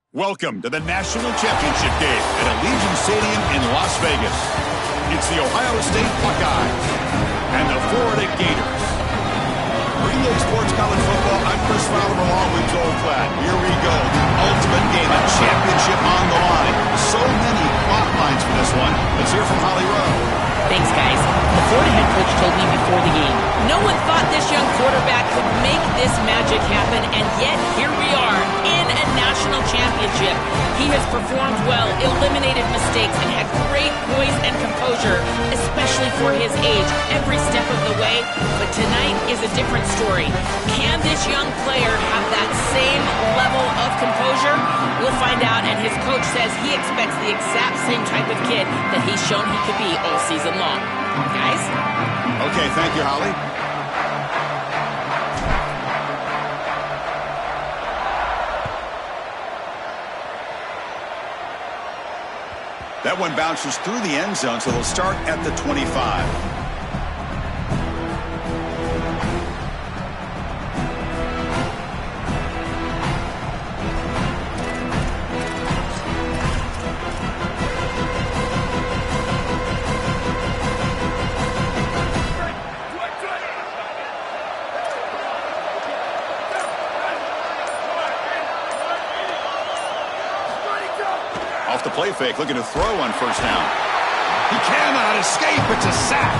Welcome to the National Championship game at Allegiant Stadium in Las Vegas. It's the Ohio State Buckeyes and the Florida Gators. Relay Sports College Football, I'm Chris Fowler along with Joel Klatt. Here we go, the ultimate game, a championship on the line. So many plot lines for this one. Let's hear from Holly Rowe. Thanks, guys. The Florida head coach told me before the game, no one thought this young quarterback could make this magic happen, and yet here we are in a national championship. He has performed well, eliminated mistakes, and had great poise and composure, especially for his age, every step of the way. But tonight is a different story. Can this young player have that same level of composure? We'll find out, and his coach says he expects the exact same type of kid that he's shown he could be all season long. Guys? Okay, thank you, Holly. That one bounces through the end zone, so they'll start at the 25. Off the play fake, looking to throw on first down. He cannot escape. It's a sack.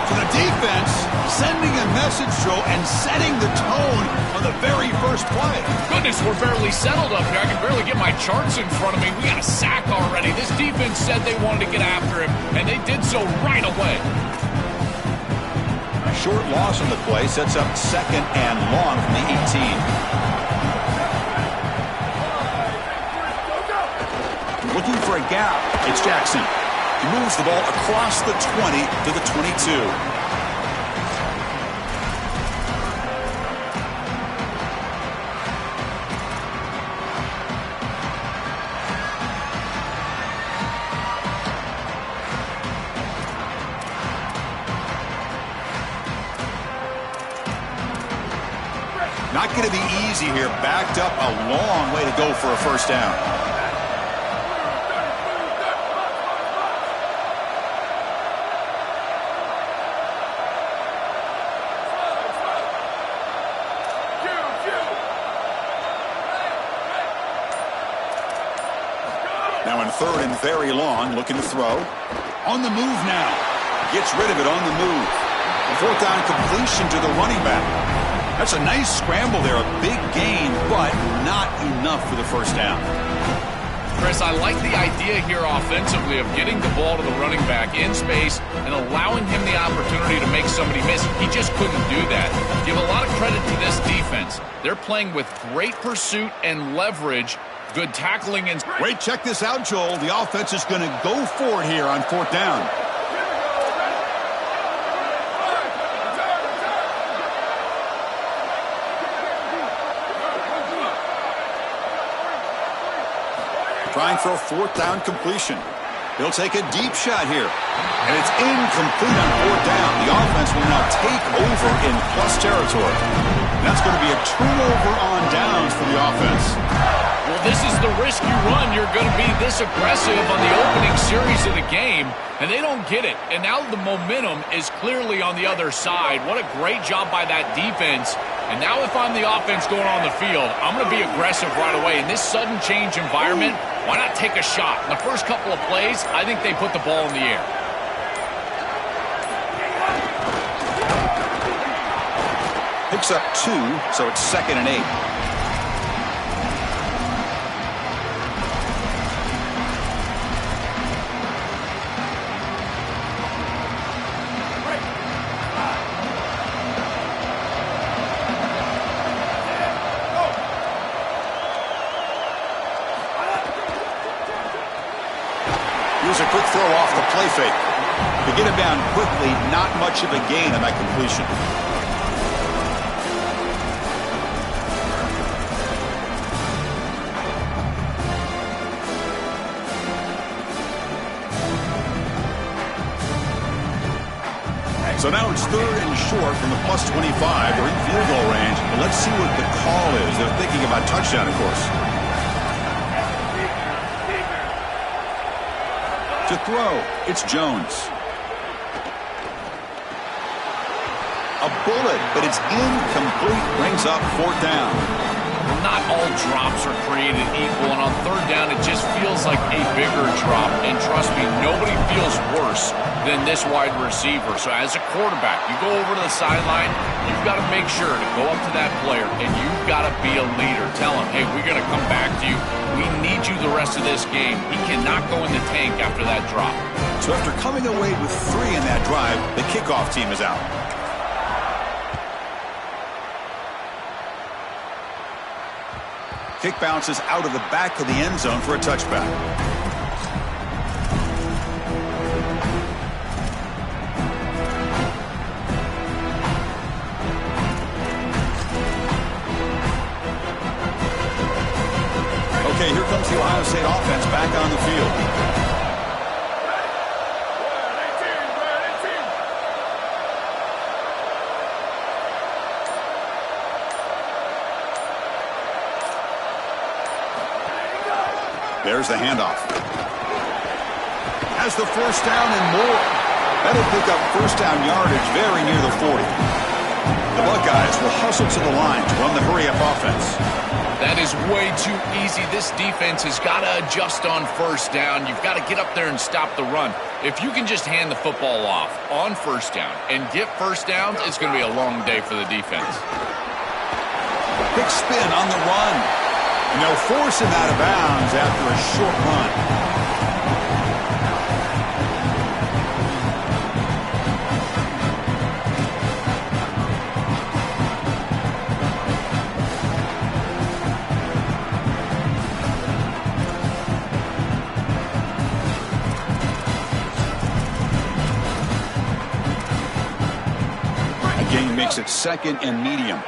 To the defense, sending a message, Joe, and setting the tone on the very first play. Goodness, we're barely settled up here. I can barely get my charts in front of me. We got a sack already. This defense said they wanted to get after him, and they did so right away. A short loss on the play sets up second and long from the 18. Looking for a gap. It's Jackson. He moves the ball across the 20 to the 22. Not going to be easy here. Backed up a long way to go for a first down. Now in third and very long, looking to throw. On the move now. Gets rid of it on the move. A fourth down completion to the running back. That's a nice scramble there. A big gain, but not enough for the first down. Chris, I like the idea here offensively of getting the ball to the running back in space and allowing him the opportunity to make somebody miss. He just couldn't do that. Give a lot of credit to this defense. They're playing with great pursuit and leverage. Good tackling and... Wait, check this out, Joel. The offense is going to go for it here on fourth down. Trying for a fourth down completion. He'll take a deep shot here. And it's incomplete on fourth down. The offense will now take over in plus territory. And that's going to be a turnover on downs for the offense. Well, this is the risk you run. You're going to be this aggressive on the opening series of the game, and they don't get it. And now the momentum is clearly on the other side. What a great job by that defense. And now if I'm the offense going on the field, I'm going to be aggressive right away. In this sudden change environment, why not take a shot? In the first couple of plays, I think they put the ball in the air. Picks up 2, so it's second and 8. Here's a quick throw off the play fake. To get him down quickly, not much of a gain on that completion. So now it's third and short from the plus 25. They're in field goal range. But let's see what the call is. They're thinking about touchdown, of course. To throw, it's Jones. A bullet, but it's incomplete. Brings up 4th down. Not all drops are created equal, and on 3rd down, it just feels like a bigger drop. And trust me, nobody feels worse than this wide receiver. So as a quarterback, you go over to the sideline, you've got to make sure to go up to that player, and you've got to be a leader. Tell him, hey, we're going to come back to you. We need you the rest of this game. He cannot go in the tank after that drop. So after coming away with 3 in that drive, the kickoff team is out. Kick bounces out of the back of the end zone for a touchback. Okay, here comes the Ohio State offense back on the field. There's the handoff. Has the 1st down and more. That'll pick up 1st down yardage very near the 40. The Buckeyes will hustle to the line to run the hurry-up offense. That is way too easy. This defense has got to adjust on 1st down. You've got to get up there and stop the run. If you can just hand the football off on 1st down and get 1st downs, it's going to be a long day for the defense. Quick spin on the run. No force him out of bounds after a short run. The game makes it 2nd and medium.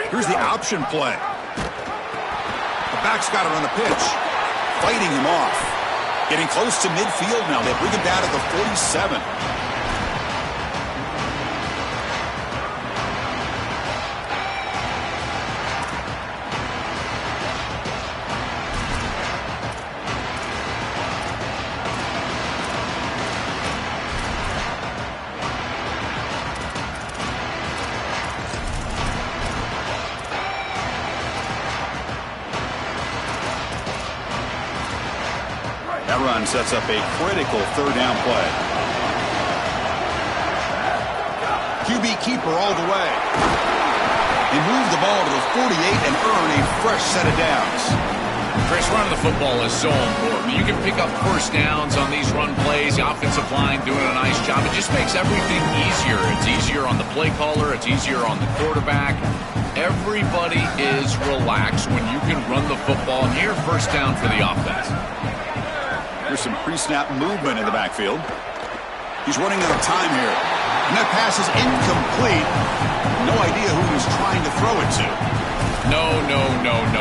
Here's the option play. The back's got it on the pitch. Fighting him off. Getting close to midfield now. They bring him down to the 47. That run sets up a critical 3rd down play. QB keeper all the way. They move the ball to the 48 and earn a fresh set of downs. Chris, running the football is so important. You can pick up 1st downs on these run plays. The offensive line doing a nice job. It just makes everything easier. It's easier on the play caller. It's easier on the quarterback. Everybody is relaxed when you can run the football. And here, 1st down for the offense. There's some pre-snap movement in the backfield. He's running out of time here. And that pass is incomplete. No idea who he's trying to throw it to. No.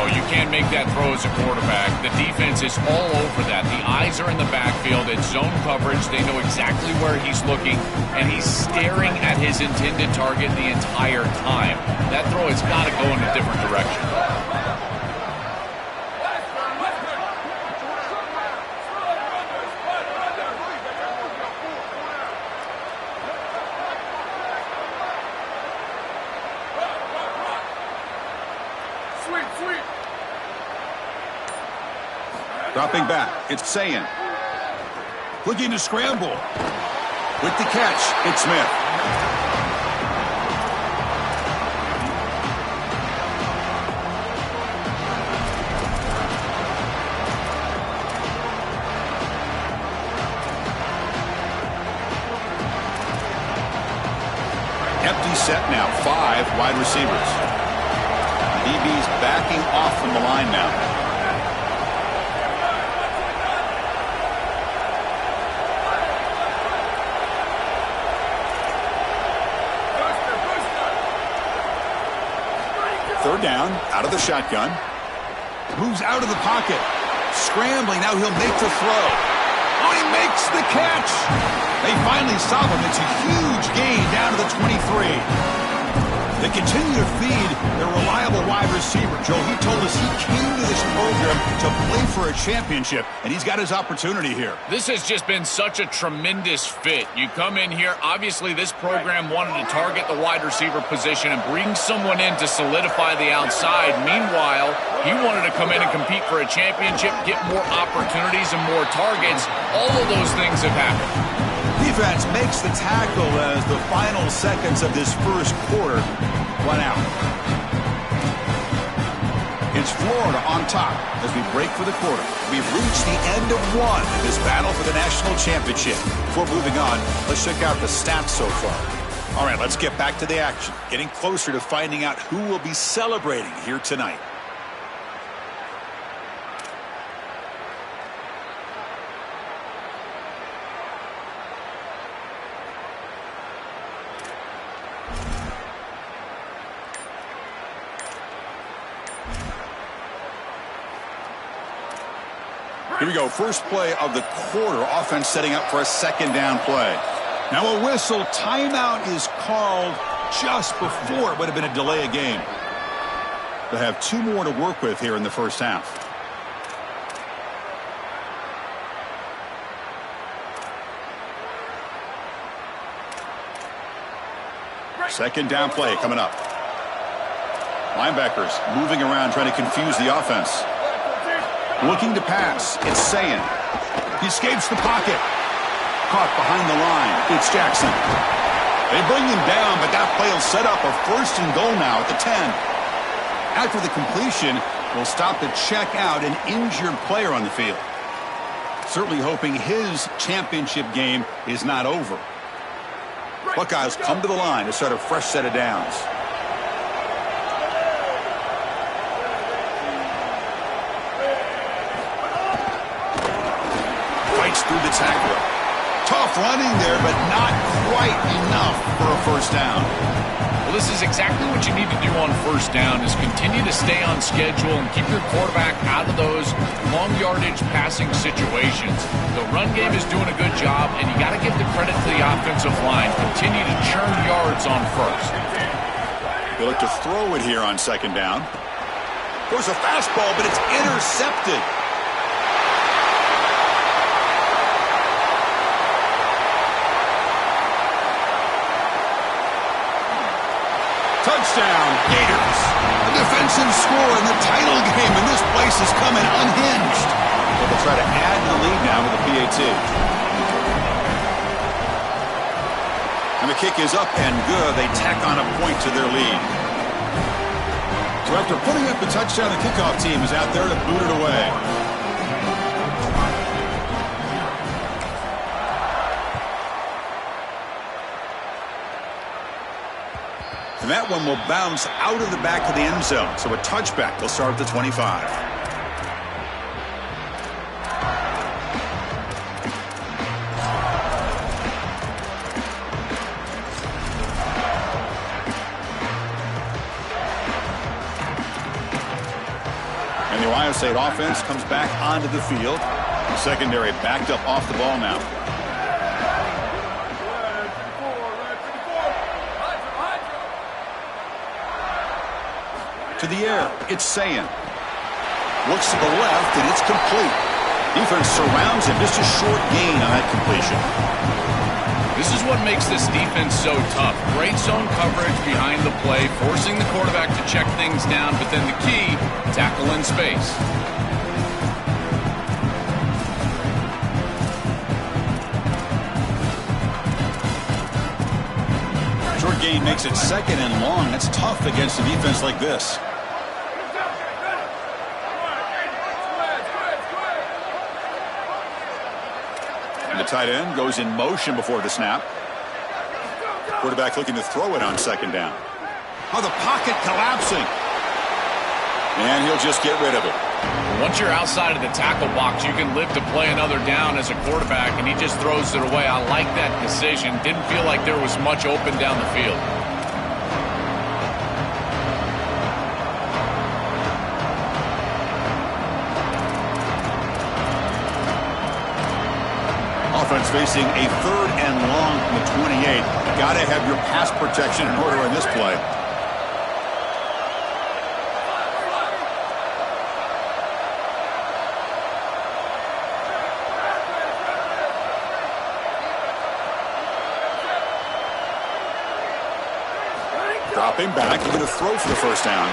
You can't make that throw as a quarterback. The defense is all over that. The eyes are in the backfield. It's zone coverage. They know exactly where he's looking, and he's staring at his intended target the entire time. That throw has got to go in a different direction. Dropping back, it's Sayin. Looking to scramble. With the catch, it's Smith. Empty set now, 5 wide receivers. DB's backing off from the line now. Third down, out of the shotgun. Moves out of the pocket. Scrambling, now he'll make the throw. Oh, he makes the catch. They finally stop him. It's a huge gain down to the 23. They continue to feed their reliable wide receiver. Joe, he told us he came to this program to play for a championship, and he's got his opportunity here. This has just been such a tremendous fit. You come in here, obviously this program wanted to target the wide receiver position and bring someone in to solidify the outside. Meanwhile, he wanted to come in and compete for a championship, get more opportunities and more targets. All of those things have happened. Defense makes the tackle as the final seconds of this first quarter run out. It's Florida on top as we break for the quarter. We've reached the end of one in this battle for the national championship. Before moving on, let's check out the stats so far. All right, let's get back to the action. Getting closer to finding out who will be celebrating here tonight. Here we go, first play of the quarter. Offense setting up for a second down play. Now a whistle. Timeout is called just before it would have been a delay of game. They have two more to work with here in the first half. Second down play coming up. Linebackers moving around trying to confuse the offense. Looking to pass. It's Sayin. He escapes the pocket. Caught behind the line. It's Jackson. They bring him down, but that play will set up a first and goal now at the 10. After the completion, we'll stop to check out an injured player on the field. Certainly hoping his championship game is not over. Buckeyes come to the line to start a fresh set of downs. Through the tackler. Tough running there, but not quite enough for a first down. Well, this is exactly what you need to do on first down, is continue to stay on schedule and keep your quarterback out of those long yardage passing situations. The run game is doing a good job, and you got to give the credit to the offensive line. Continue to churn yards on first. They look to throw it here on second down. There's a fastball, but it's intercepted. Touchdown, Gators. A defensive score in the title game, and this place is coming unhinged. Well, they'll try to add to the lead now with the PAT. And the kick is up and good. They tack on a point to their lead. So after putting up the touchdown, the kickoff team is out there to boot it away. And that one will bounce out of the back of the end zone. So a touchback. They'll start at the 25. And the Ohio State offense comes back onto the field. The secondary backed up off the ball now. To the air, it's Sayin. Looks to the left, and it's complete. Defense surrounds him. Just a short gain on that completion. This is what makes this defense so tough. Great zone coverage behind the play, forcing the quarterback to check things down, but then the key, tackle in space. Short gain makes it second and long. That's tough against a defense like this. The tight end goes in motion before the snap. Quarterback looking to throw it on second down. Oh, the pocket collapsing. And he'll just get rid of it. Once you're outside of the tackle box, you can live to play another down as a quarterback, and he just throws it away. I like that decision. Didn't feel like there was much open down the field. Offense facing a 3rd and long from the 28. Got to have your pass protection in order in this play. Dropping back, going to throw for the first down.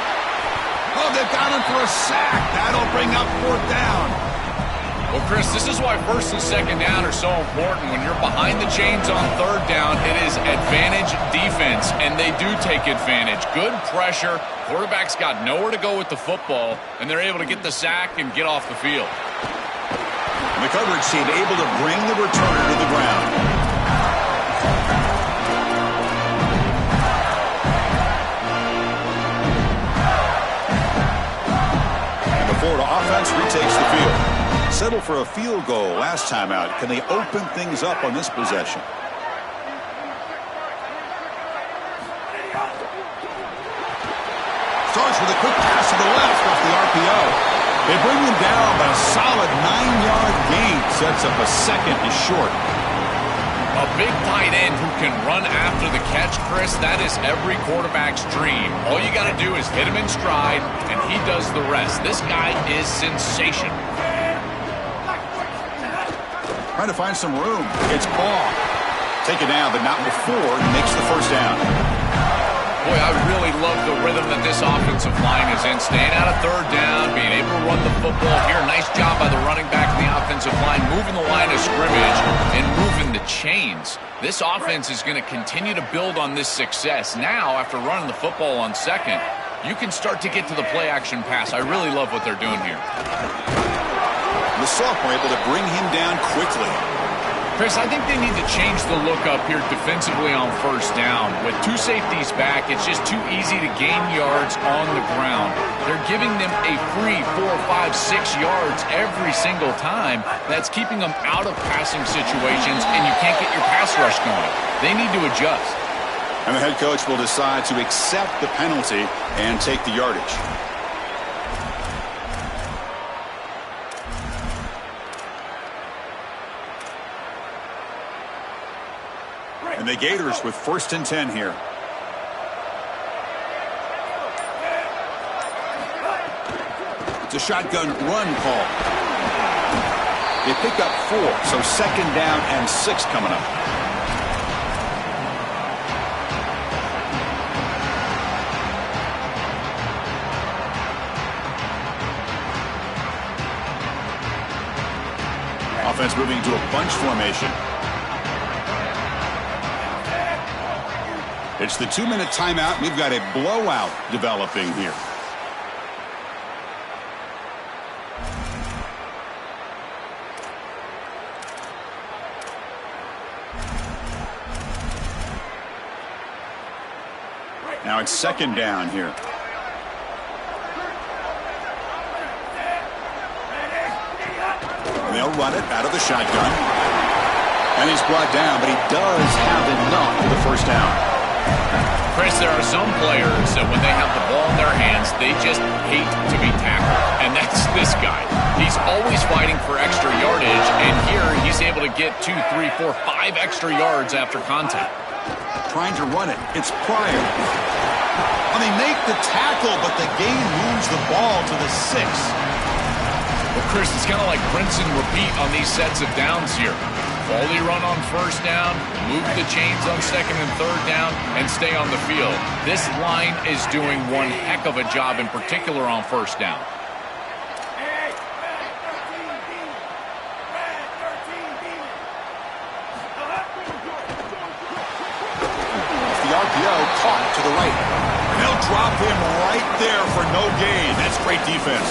Oh, they've got him for a sack. That'll bring up 4th down. Well, Chris, this is why 1st and 2nd down are so important. When you're behind the chains on 3rd down, it is advantage defense, and they do take advantage. Good pressure. Quarterback's got nowhere to go with the football, and they're able to get the sack and get off the field. And the coverage team able to bring the returner to the ground. Florida offense retakes the field. Settled for a field goal last time out. Can they open things up on this possession? Starts with a quick pass to the left off the RPO. They bring him down, but a solid 9-yard gain sets up a 2nd and short. A big tight end who can run after the catch, Chris, that is every quarterback's dream. All you got to do is hit him in stride, and he does the rest. This guy is sensational. Trying to find some room. It's Paul. Take it down, but not before he makes the first down. Boy, I really love the rhythm that this offensive line is in. Staying out of 3rd down, being able to run the football here. Nice job by the running back and the offensive line, moving the line of scrimmage and moving the chains. This offense is going to continue to build on this success. Now, after running the football on 2nd, you can start to get to the play-action pass. I really love what they're doing here. The sophomore able to bring him down quickly. Chris, I think they need to change the look up here defensively on 1st down. With 2 safeties back, it's just too easy to gain yards on the ground. They're giving them a free 4, 5, 6 yards every single time. That's keeping them out of passing situations, and you can't get your pass rush going. They need to adjust. And the head coach will decide to accept the penalty and take the yardage. And the Gators with 1st and 10 here. It's a shotgun run call. They pick up 4, so 2nd down and 6 coming up. Offense moving to a bunch formation. It's the 2-minute timeout. We've got a blowout developing here. Now it's 2nd down here. And they'll run it out of the shotgun. And he's brought down, but he does have enough for the first down. Chris, there are some players that when they have the ball in their hands, they just hate to be tackled. And that's this guy. He's always fighting for extra yardage, and here he's able to get 2, 3, 4, 5 extra yards after contact. Trying to run it. It's Pryor. And they make the tackle, but the game moves the ball to the 6. Well, Chris, it's kind of like rinse and repeat on these sets of downs here. Quality run on 1st down, move the chains on 2nd and 3rd down, and stay on the field. This line is doing one heck of a job, in particular on 1st down. The RPO caught to the right. And they'll drop him right there for no gain. That's great defense.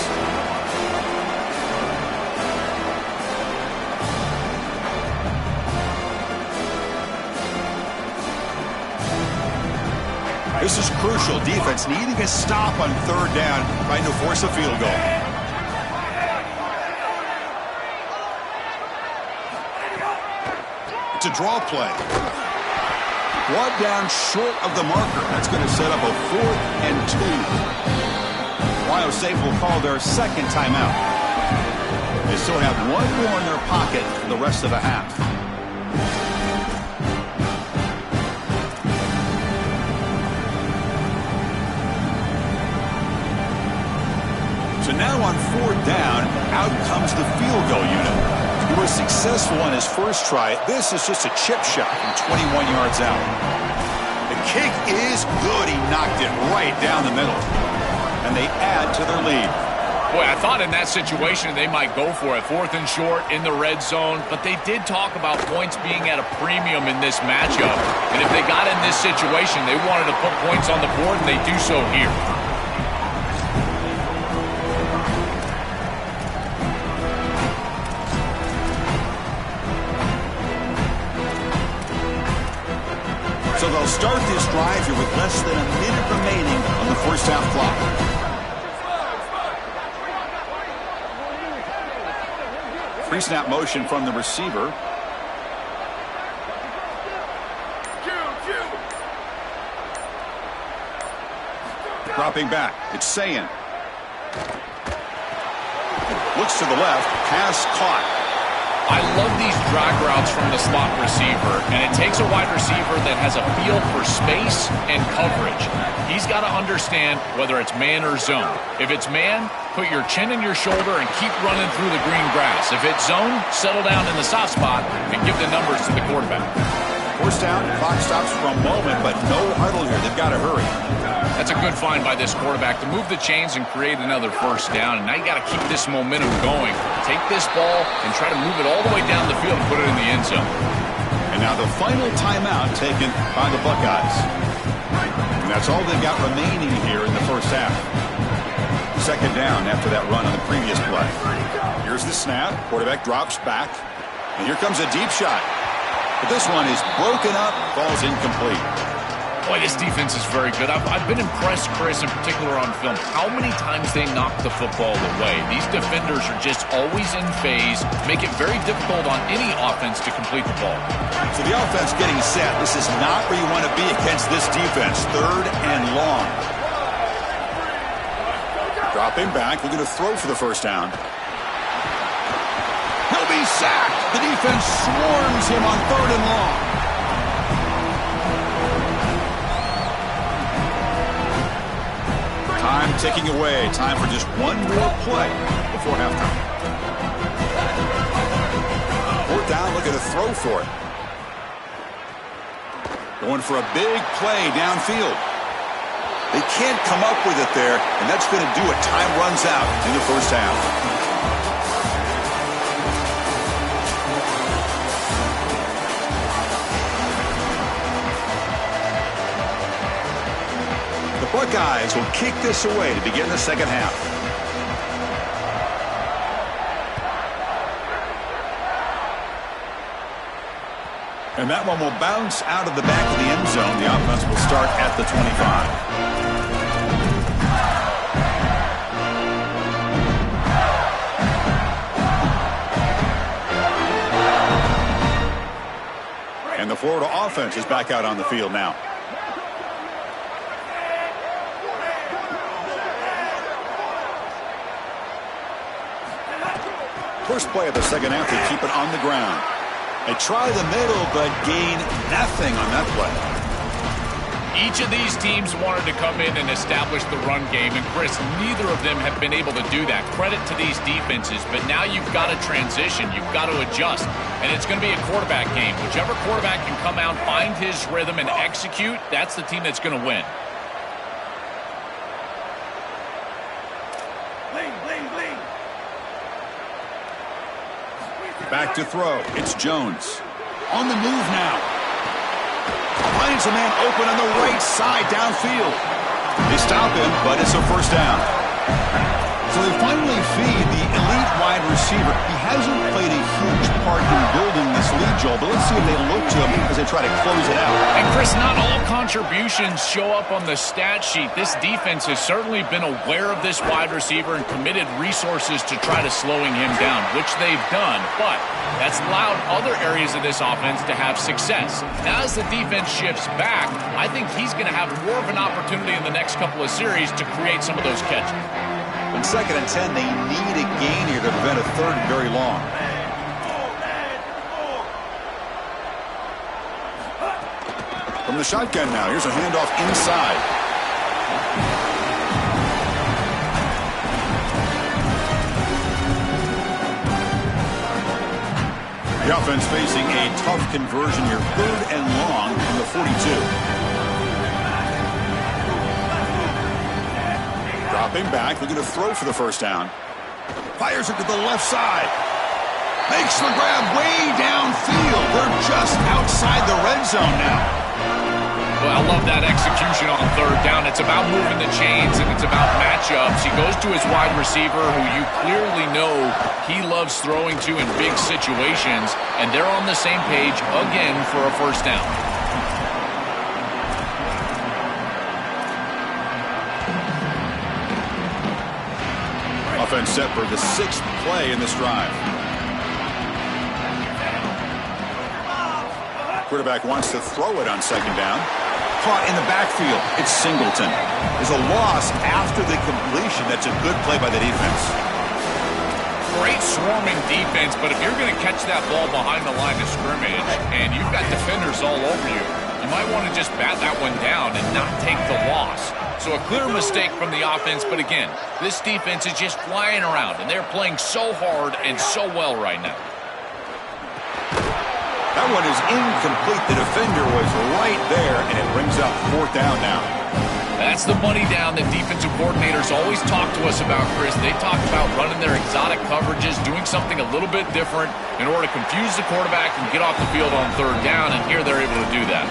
This is crucial. Defense needing a stop on 3rd down, trying to force a field goal. It's a draw play. Brought down short of the marker. That's going to set up a 4th and 2. Ohio State will call their 2nd timeout. They still have 1 more in their pocket for the rest of the half. And now on 4th down, out comes the field goal unit. He was successful on his first try. This is just a chip shot from 21 yards out. The kick is good. He knocked it right down the middle. And they add to their lead. Boy, I thought in that situation they might go for it. 4th and short in the red zone. But they did talk about points being at a premium in this matchup. And if they got in this situation, they wanted to put points on the board, and they do so here. So they'll start this drive here with less than a minute remaining on the first half clock. Pre-snap motion from the receiver. Dropping back. It's Sayin. Looks to the left. Pass caught. I love these drag routes from the slot receiver, and it takes a wide receiver that has a feel for space and coverage. He's got to understand whether it's man or zone. If it's man, put your chin in your shoulder and keep running through the green grass. If it's zone, settle down in the soft spot and give the numbers to the quarterback. First down, clock stops for a moment, but no huddle here. They've got to hurry. That's a good find by this quarterback to move the chains and create another first down. And now you got to keep this momentum going. Take this ball and try to move it all the way down the field and put it in the end zone. And now the final timeout taken by the Buckeyes. And that's all they've got remaining here in the first half. Second down after that run on the previous play. Here's the snap. Quarterback drops back. And here comes a deep shot. But this one is broken up, falls incomplete. Boy, this defense is very good. I've been impressed, Chris, in particular on film, how many times they knock the football away. These defenders are just always in phase, make it very difficult on any offense to complete the ball. So the offense getting set. This is not where you want to be against this defense. 3rd and long. Dropping back, looking to throw for the first down. He'll be sacked. The defense swarms him on 3rd and long. Time ticking away. Time for just one more play before halftime. 4th down, looking to throw for it. Going for a big play downfield. They can't come up with it there, and that's going to do it. Time runs out in the first half. The Buckeyes will kick this away to begin the second half. And that one will bounce out of the back of the end zone. The offense will start at the 25. And the Florida offense is back out on the field now. First play of the second half, they keep it on the ground. They try the middle, but gain nothing on that play. Each of these teams wanted to come in and establish the run game, and Chris, neither of them have been able to do that. Credit to these defenses, but now you've got to transition. You've got to adjust, and it's going to be a quarterback game. Whichever quarterback can come out, find his rhythm, and execute, that's the team that's going to win. Back to throw. It's Jones. On the move now. Finds a man open on the right side downfield. They stop him, but it's a first down. So they finally feed the elite wide receiver. He hasn't played a huge part in building this lead, Joel, but let's see if they look to him as they try to close it out. And Chris, not all contributions show up on the stat sheet. This defense has certainly been aware of this wide receiver and committed resources to try to slowing him down, which they've done, but that's allowed other areas of this offense to have success. Now as the defense shifts back, I think he's going to have more of an opportunity in the next couple of series to create some of those catches. On 2nd and 10, they need a gain here to prevent a 3rd and very long. From the shotgun now, here's a handoff inside. The offense facing a tough conversion here, 3rd and long from the 42. Dropping back, looking to throw for the first down. Fires it to the left side. Makes the grab way downfield. They're just outside the red zone now. Well, I love that execution on 3rd down. It's about moving the chains, and it's about matchups. He goes to his wide receiver, who you clearly know he loves throwing to in big situations, and they're on the same page again for a first down. Offense set for the 6th play in this drive. Quarterback wants to throw it on 2nd down. Caught in the backfield. It's Singleton. There's a loss after the completion. That's a good play by the defense. Great swarming defense, but if you're going to catch that ball behind the line of scrimmage and you've got defenders all over you, you might want to just bat that one down and not take the loss. So a clear mistake from the offense, but again, this defense is just flying around, and they're playing so hard and so well right now. That one is incomplete. The defender was right there, and it brings up 4th down now. That's the money down that defensive coordinators always talk to us about, Chris. They talk about running their exotic coverages, doing something a little bit different in order to confuse the quarterback and get off the field on 3rd down, and here they're able to do that.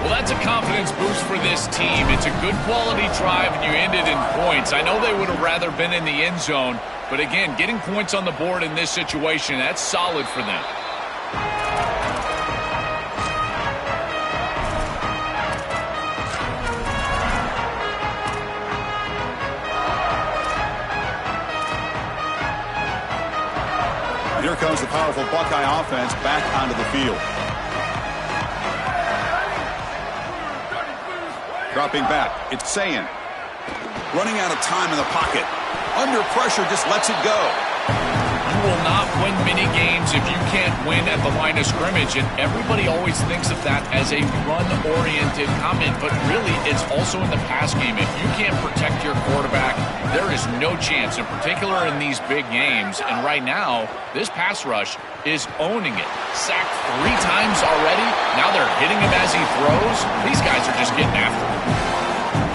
Well, that's a confidence boost for this team. It's a good quality drive, and you ended in points. I know they would have rather been in the end zone, but again, getting points on the board in this situation, that's solid for them. Here comes the powerful Buckeye offense back onto the field. Dropping back, it's Sayin. Running out of time in the pocket. Under pressure, just lets it go. You will not win many games if you can't win at the line of scrimmage, and everybody always thinks of that as a run-oriented comment, but really it's also in the pass game. If you can't protect your quarterback, there is no chance, in particular in these big games. And right now, this pass rush is owning it. Sacked 3 times already. Now they're hitting him as he throws. These guys are just getting after him.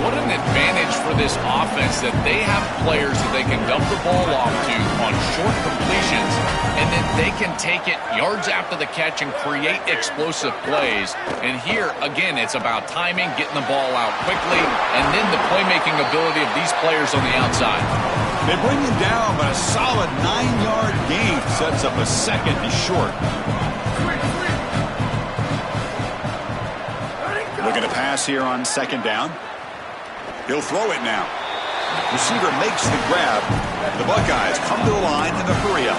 What an advantage for this offense that they have players that they can dump the ball off to on short completions, and then they can take it yards after the catch and create explosive plays. And here, again, it's about timing, getting the ball out quickly, and then the playmaking ability of these players on the outside. They bring him down, but a solid 9-yard gain sets up a 2nd and short. Looking to pass here on 2nd down. He'll throw it now. Receiver makes the grab. The Buckeyes come to the line in the hurry up.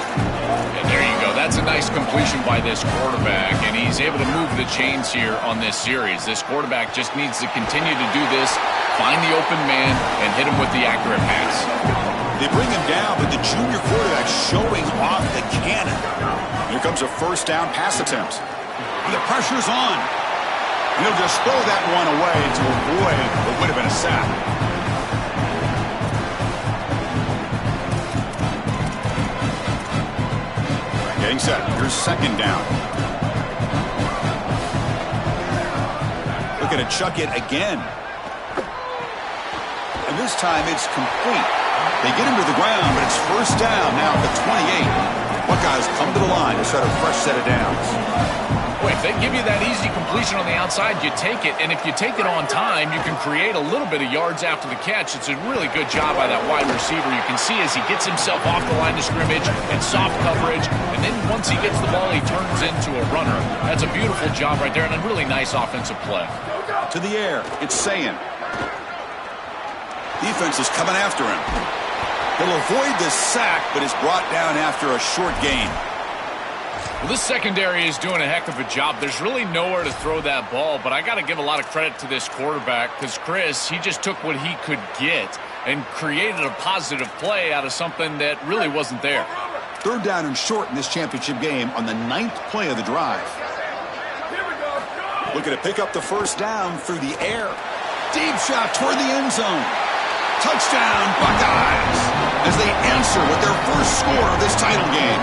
And there you go. That's a nice completion by this quarterback, and he's able to move the chains here on this series. This quarterback just needs to continue to do this, find the open man, and hit him with the accurate pass. They bring him down, but the junior quarterback showing off the cannon. Here comes a 1st down pass attempt. The pressure's on. And he'll just throw that one away to avoid what would have been a sack. Getting set. Here's 2nd down. Looking to chuck it again. And this time it's complete. They get him to the ground, but it's 1st down now at the 28. Buckeyes come to the line to set a fresh set of downs. Boy, if they give you that easy completion on the outside, you take it. And if you take it on time, you can create a little bit of yards after the catch. It's a really good job by that wide receiver. You can see as he gets himself off the line of scrimmage and soft coverage. And then once he gets the ball, he turns into a runner. That's a beautiful job right there and a really nice offensive play. To the air, it's Sayin. Defense is coming after him. He'll avoid the sack, but is brought down after a short gain. Well, this secondary is doing a heck of a job. There's really nowhere to throw that ball, but I got to give a lot of credit to this quarterback because, Chris, he just took what he could get and created a positive play out of something that really wasn't there. 3rd down and short in this championship game on the 9th play of the drive. Looking to pick up the 1st down through the air. Deep shot toward the end zone. Touchdown, Buckeyes, as they answer with their first score of this title game.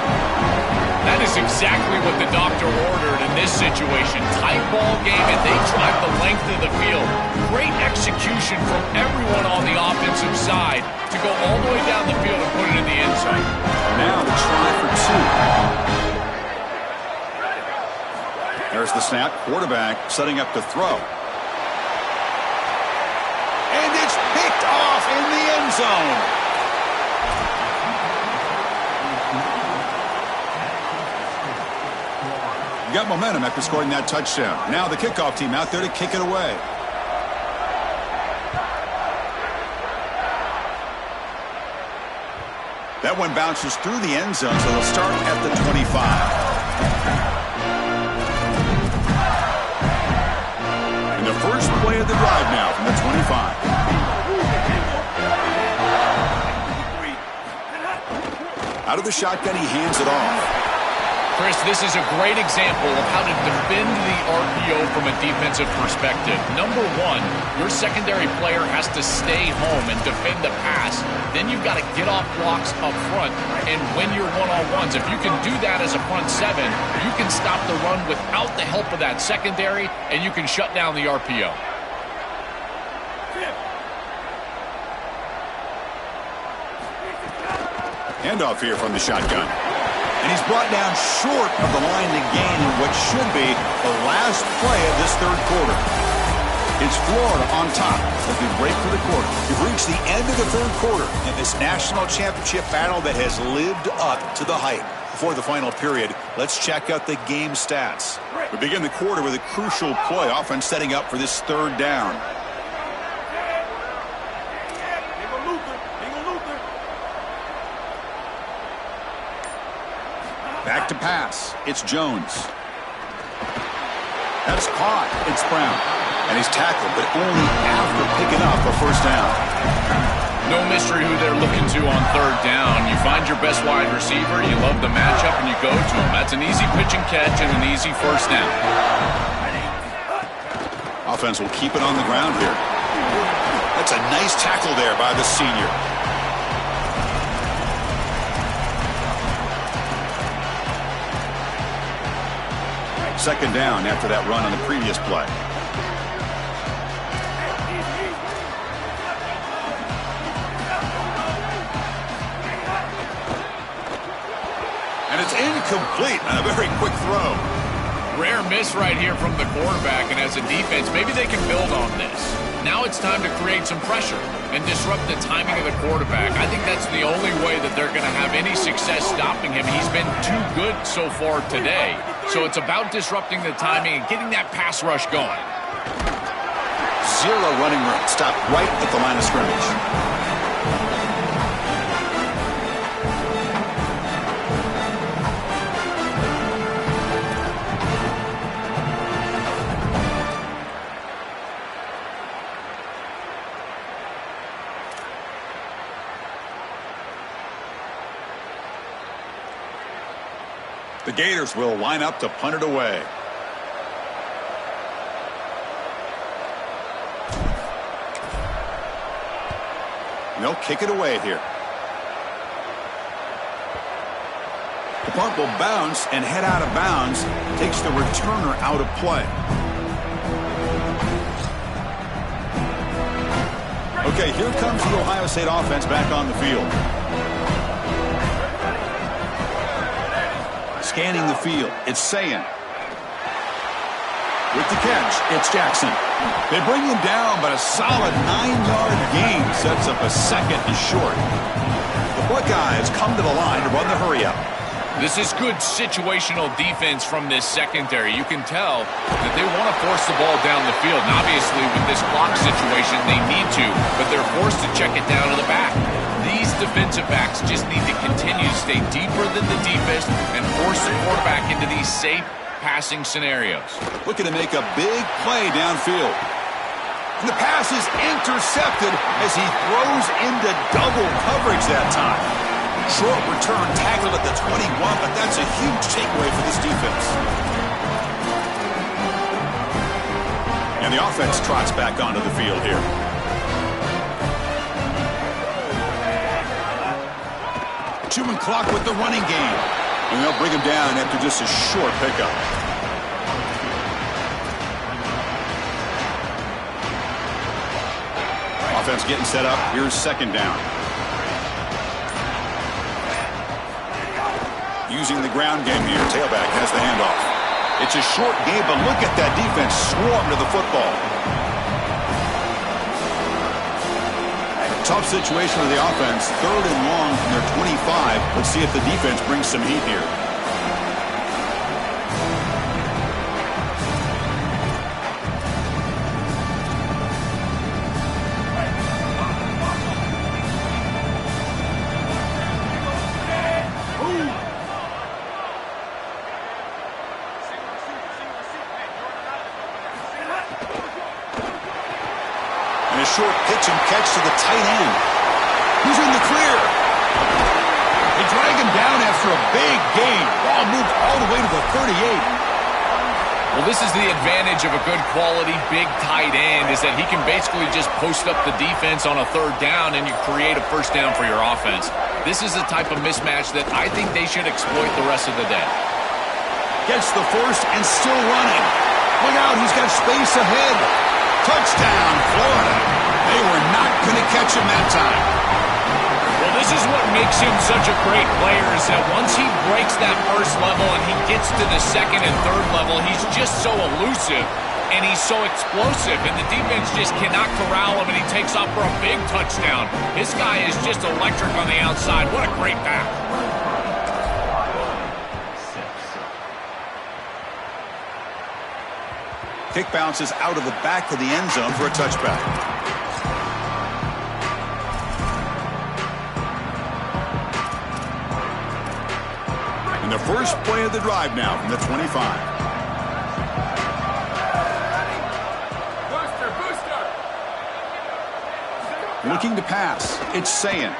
That is is exactly what the doctor ordered in this situation. Tight ball game, and they drive the length of the field. Great execution from everyone on the offensive side to go all the way down the field and put it in the end zone. Now the try for 2. There's the snap. Quarterback setting up to throw. And it's picked off in the end zone. Got momentum after scoring that touchdown. Now the kickoff team out there to kick it away. That one bounces through the end zone, so they'll start at the 25. And the first play of the drive now from the 25. Out of the shotgun, he hands it off. Chris, this is a great example of how to defend the RPO from a defensive perspective. Number one, your secondary player has to stay home and defend the pass. Then you've got to get off blocks up front and win your one-on-ones. If you can do that as a front seven, you can stop the run without the help of that secondary, and you can shut down the RPO. Handoff here from the shotgun. And he's brought down short of the line to gain in what should be the last play of this third quarter. It's Florida on top, looking great for the quarter. We've reached the end of the third quarter in this national championship battle that has lived up to the hype. Before the final period, let's check out the game stats. We begin the quarter with a crucial play, offense setting up for this third down. Back to pass. It's Jones. That's caught. It's Brown. And he's tackled, but only after picking up a first down. No mystery who they're looking to on third down. You find your best wide receiver, you love the matchup, and you go to him. That's an easy pitch and catch and an easy first down. Offense will keep it on the ground here. That's a nice tackle there by the senior. Second down after that run on the previous play. And it's incomplete on a very quick throw. Rare miss right here from the quarterback, and as a defense, maybe they can build on this. Now it's time to create some pressure and disrupt the timing of the quarterback. I think that's the only way that they're going to have any success stopping him. He's been too good so far today. So it's about disrupting the timing and getting that pass rush going. Zero running room. Stopped right at the line of scrimmage. The Gators will line up to punt it away. And they'll kick it away here. The punt will bounce and head out of bounds. Takes the returner out of play. Okay, here comes the Ohio State offense back on the field. Scanning the field, it's Sayin. With the catch, it's Jackson. They bring him down, but a solid 9-yard gain sets up a second and short. The Buckeyes come to the line to run the hurry-up. This is good situational defense from this secondary. You can tell that they want to force the ball down the field. And obviously, with this clock situation, they need to, but they're forced to check it down to the back. These defensive backs just need to continue to stay deeper than the deepest and force the quarterback into these safe passing scenarios. Looking to make a big play downfield. And the pass is intercepted as he throws into double coverage that time. Short return tackled at the 21, but that's a huge takeaway for this defense. And the offense trots back onto the field here. Chewing clock with the running game. And they'll bring him down after just a short pickup. Offense getting set up. Here's second down. Using the ground game here. Tailback has the handoff. It's a short game, but look at that defense swarm to the football. Tough situation for the offense. 3rd and long from their 25. Let's see if the defense brings some heat here. Short pitch and catch to the tight end. Who's in the clear? They drag him down after a big gain. Ball moved all the way to the 38. Well, this is the advantage of a good quality big tight end, is that he can basically just post up the defense on a 3rd down and you create a 1st down for your offense. This is the type of mismatch that I think they should exploit the rest of the day. Gets the first and still running. Look out, he's got space ahead. Touchdown, Florida. They were not going to catch him that time. Well, this is what makes him such a great player, is that once he breaks that 1st level and he gets to the 2nd and 3rd level, he's just so elusive and he's so explosive, and the defense just cannot corral him, and he takes off for a big touchdown. This guy is just electric on the outside. What a great back. Kick bounces out of the back of the end zone for a touchback. And the first play of the drive now from the 25. Looking to pass. It's Sayin.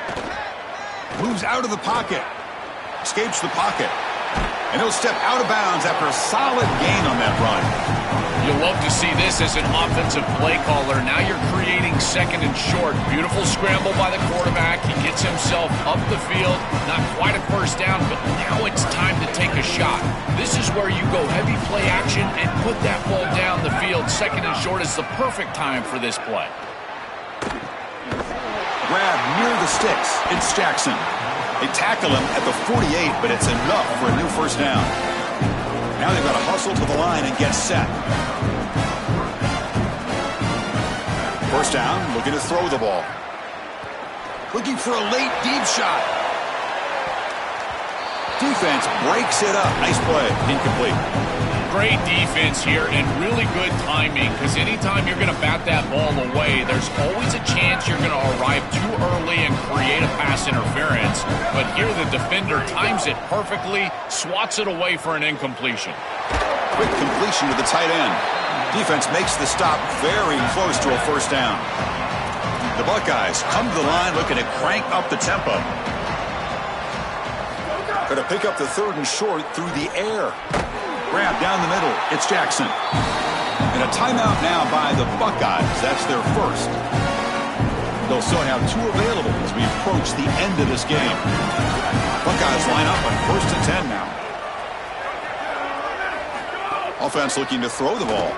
Moves out of the pocket. Escapes the pocket. And he'll step out of bounds after a solid gain on that run. You'll love to see this as an offensive play caller. Now you're creating 2nd and short. Beautiful scramble by the quarterback. He gets himself up the field. Not quite a 1st down, but now it's time to take a shot. This is where you go heavy play action and put that ball down the field. 2nd and short is the perfect time for this play. Grab near the sticks. It's Jackson. They tackle him at the 48, but it's enough for a new 1st down. Now they've got to hustle to the line and get set. 1st down, looking to throw the ball. Looking for a late deep shot. Defense breaks it up. Nice play. Incomplete. Great defense here and really good timing, because anytime you're going to bat that ball away, there's always a chance you're going to arrive too early and create a pass interference. But here the defender times it perfectly, swats it away for an incompletion. Quick completion to the tight end. Defense makes the stop very close to a 1st down. The Buckeyes come to the line looking to crank up the tempo. Going to pick up the 3rd and short through the air. Grab down the middle. It's Jackson. And a timeout now by the Buckeyes. That's their 1st. They'll still have 2 available as we approach the end of this game. Buckeyes line up on 1st and 10 now. Offense looking to throw the ball.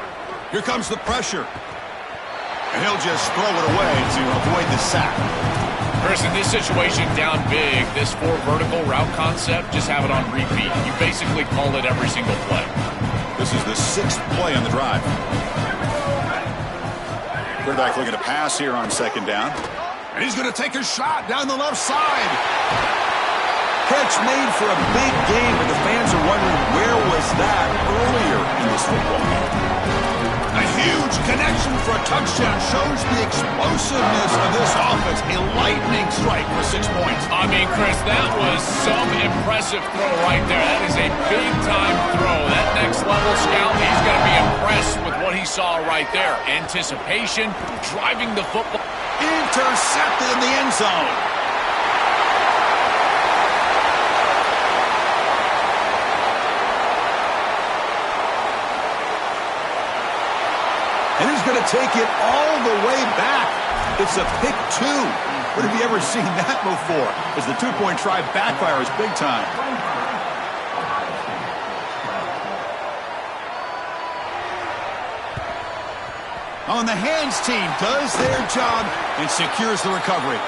Here comes the pressure. And he'll just throw it away to avoid the sack. Chris, in this situation down big, this 4 vertical route concept, just have it on repeat. You basically call it every single play. This is the 6th play on the drive. Quarterback looking to pass here on 2nd down. And he's going to take a shot down the left side. Catch made for a big game, but the fans are wondering where was that earlier in this football game. A huge connection for a touchdown shows the explosiveness of this offense. A lightning strike for 6 points. I mean, Chris, that was some impressive throw right there. That is a big-time throw. That next level scout, he's going to be impressed with what he saw right there. Anticipation, driving the football. Intercepted in the end zone. And he's going to take it all the way back. It's a pick 2. When have you ever seen that before? As the 2-point try backfires big time. On the hands team does their job and secures the recovery.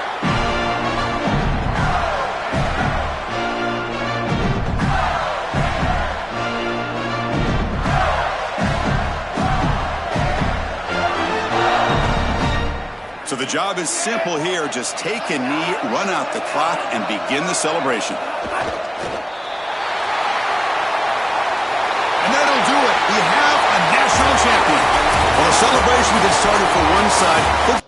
So the job is simple here. Just take a knee, run out the clock, and begin the celebration. And that'll do it. We have a national champion. Well, the celebration gets started for one side.